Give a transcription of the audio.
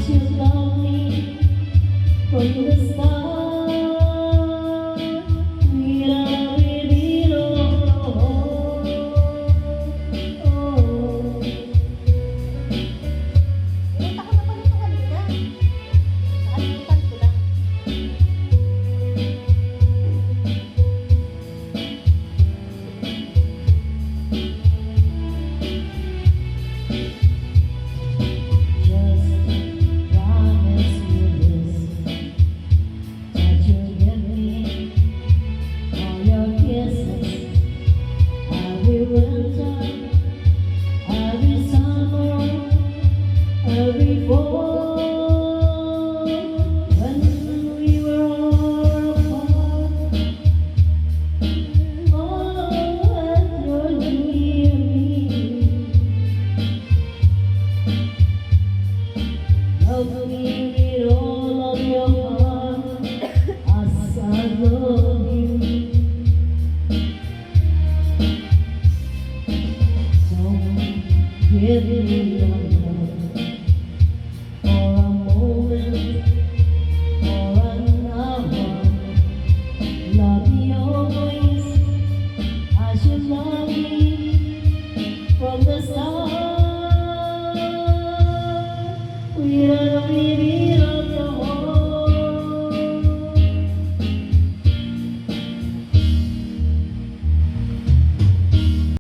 you love me from the start. We really don't know. Pinunta ko na pala ito kanina. Nakalimutan ko lang. Just promise me this, that you'll give me all your kisses every winter, every summer, every fall. When we were all apart, oh, and you're near me. Love me, it all.